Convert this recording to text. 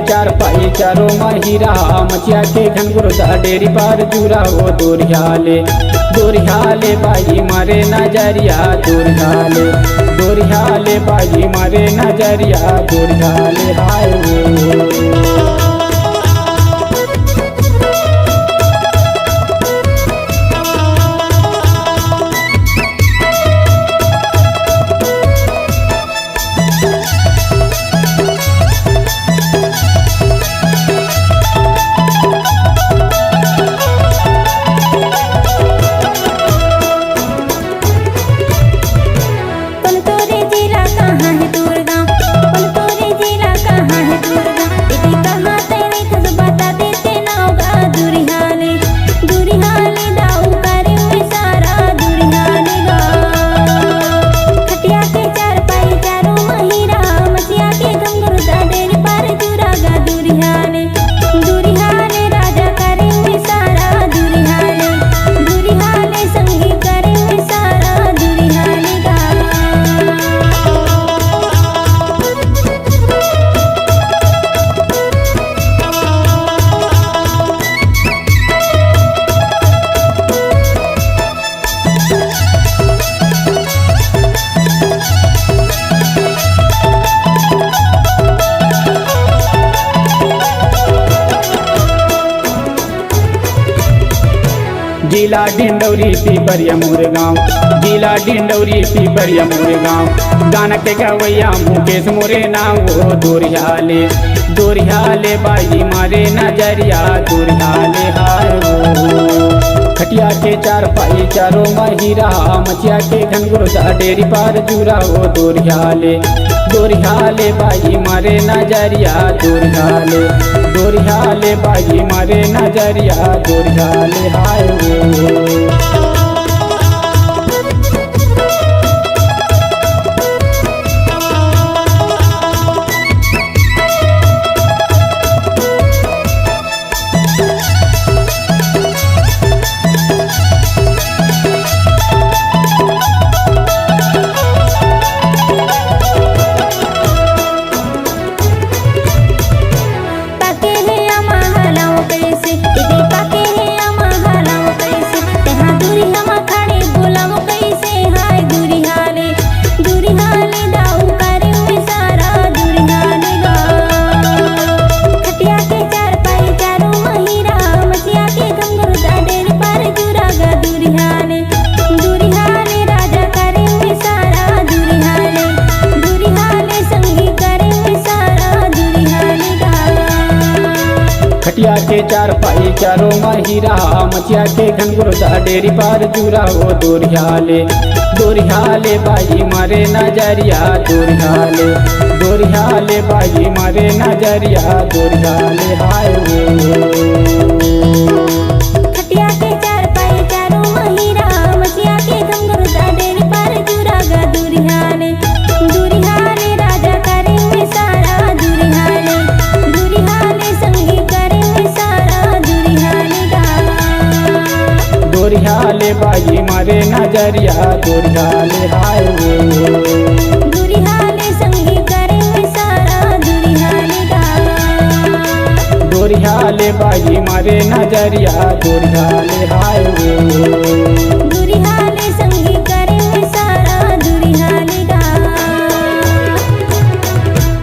चार पाई चारों महिरा मचिया के घनगुर डेरी पार जुरा हो दोरियाले बाई मारे नजरिया दोरियाले बाई मारे नजरिया दोरियाले हाय वो। जिला डिंडौरी पिपरिया मोरेगांव जिला डिंडौरी पिपरिया मोरेगांव गाना के गवैया मुकेश मोरे नाम वो दोरियाले बाई मारे नजरिया दोरियाले हाय वो। खटिया के चार पाई चारों महिरा मचिया के घनगुर डेरी पार जुरा हो दोरियाले बाई मारे नजरिया दोरियाले बाई मारे नजरिया दोरियाले हाय वो। खटिया के चार पाई चारों महिरा मचिया के घनगुर डेरी पार जुरा हो दोरियाले बाई मारे नजरिया दोरियाले बाई मारे नजरिया दोरियाले हाय वो। दोरियाले बाई मारे नजरिया दोरियाले हाय वो। दोरियाले संगी करेंगे सारा दोरियाले बाई मारे नजरिया दोरियाले हाय वो।